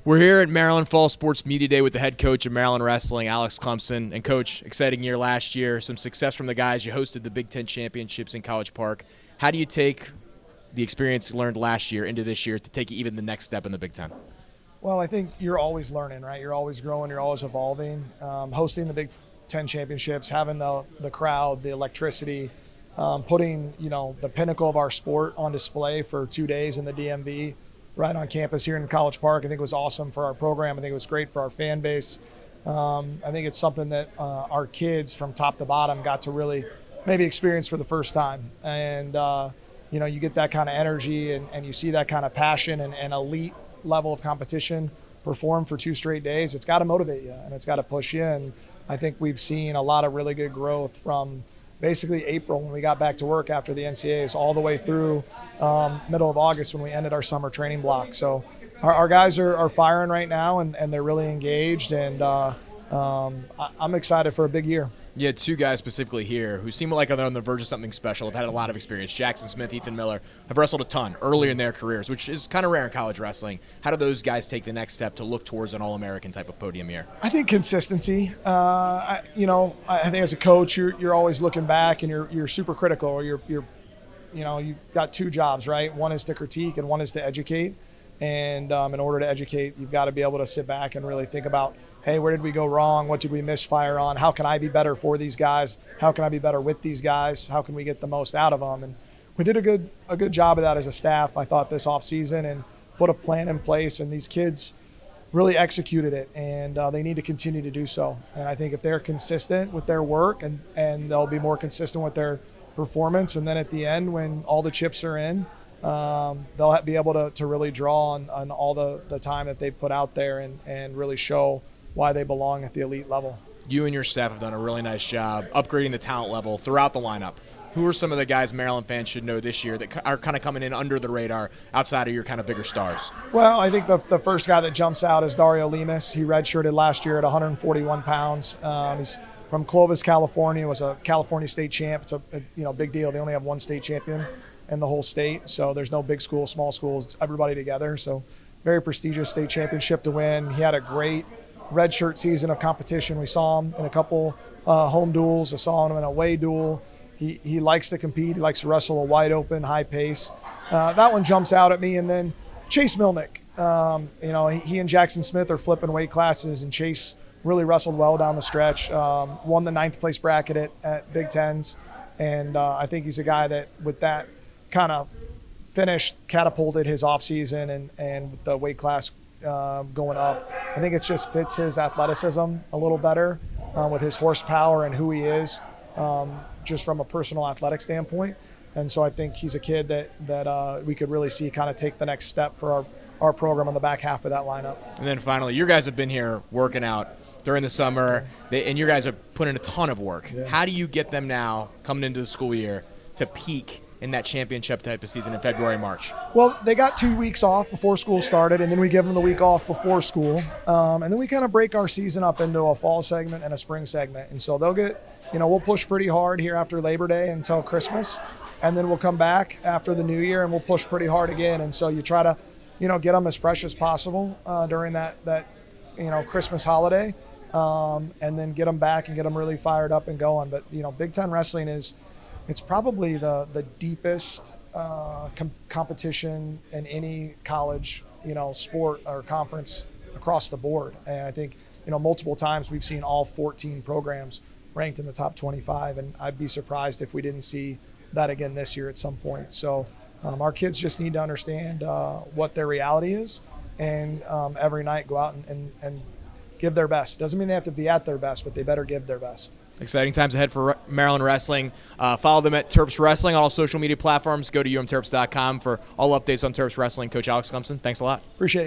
We're here at Maryland Fall Sports Media Day with the head coach of Maryland Wrestling, Alex Clemsen. And, Coach, exciting year last year, some success from the guys. You hosted the Big Ten Championships in College Park. How do you take the experience you learned last year into this year to take even the next step in the Big Ten? Well, I think you're always learning, right? You're always growing, you're always evolving. Hosting the Big Ten Championships, having the crowd, the electricity, putting, the pinnacle of our sport on display for 2 days in the DMV, right on campus here in College Park. I think it was awesome for our program. I think it was great for our fan base. I think it's something that our kids from top to bottom got to really maybe experience for the first time. And, you get that kind of energy and you see that kind of passion and elite level of competition perform for 2 straight days. It's got to motivate you and it's got to push you. And I think we've seen a lot of really good growth from basically April when we got back to work after the NCAAs all the way through middle of August when we ended our summer training block. So our guys are firing right now and they're really engaged, and I'm excited for a big year. You had 2 guys specifically here who seem like they're on the verge of something special, have had a lot of experience. Jackson Smith, Ethan Miller have wrestled a ton earlier in their careers, which is kind of rare in college wrestling. How do those guys take the next step to look towards an All-American type of podium year? I think consistency. I think as a coach, you're always looking back and you're super critical. You've got 2 jobs, right? One is to critique and one is to educate. And in order to educate, you've got to be able to sit back and really think about, hey, where did we go wrong? What did we misfire on? How can I be better for these guys? How can I be better with these guys? How can we get the most out of them? And we did a good job of that as a staff, I thought, this offseason, and put a plan in place. And these kids really executed it, and they need to continue to do so. And I think if they're consistent with their work and they'll be more consistent with their performance, and then at the end when all the chips are in, they'll be able to really draw on all the time that they put out there and really show why they belong at the elite level. You and your staff have done a really nice job upgrading the talent level throughout the lineup. Who are some of the guys Maryland fans should know this year that are kind of coming in under the radar outside of your kind of bigger stars? Well, I think the first guy that jumps out is Dario Lemus. He redshirted last year at 141 pounds. He's from Clovis, California, was a California state champ. It's a big deal. They only have 1 state champion in the whole state, so there's no big school, small schools. It's everybody together. So very prestigious state championship to win. He had a great redshirt season of competition. We saw him in a couple home duels. I saw him in an away duel. He likes to compete. He likes to wrestle a wide open, high pace. That one jumps out at me. And then Chase Milnick. He and Jackson Smith are flipping weight classes, and Chase really wrestled well down the stretch. Won the 9th place bracket at Big Tens. And I think he's a guy that with that kind of finish catapulted his offseason and with the weight class going up. I think it just fits his athleticism a little better with his horsepower and who he is, just from a personal athletic standpoint. And so I think he's a kid that we could really see kind of take the next step for our program on the back half of that lineup. And then finally, your guys have been here working out during the summer, and your guys have put in a ton of work. Yeah. How do you get them now, coming into the school year, to peak in that championship type of season in February, March? Well, they got 2 weeks off before school started, and then we give them the week off before school. And then we kind of break our season up into a fall segment and a spring segment. And so they'll get, we'll push pretty hard here after Labor Day until Christmas. And then we'll come back after the new year and we'll push pretty hard again. And so you try to, get them as fresh as possible during that Christmas holiday. And then get them back and get them really fired up and going. But, Big Ten wrestling it's probably the deepest competition in any college, sport or conference across the board. And I think, multiple times we've seen all 14 programs ranked in the top 25, and I'd be surprised if we didn't see that again this year at some point. So our kids just need to understand what their reality is, and every night go out and give their best. Doesn't mean they have to be at their best, but they better give their best. Exciting times ahead for Maryland Wrestling. Follow them at Terps Wrestling on all social media platforms. Go to umterps.com for all updates on Terps Wrestling. Coach Alex Clemsen, thanks a lot. Appreciate it.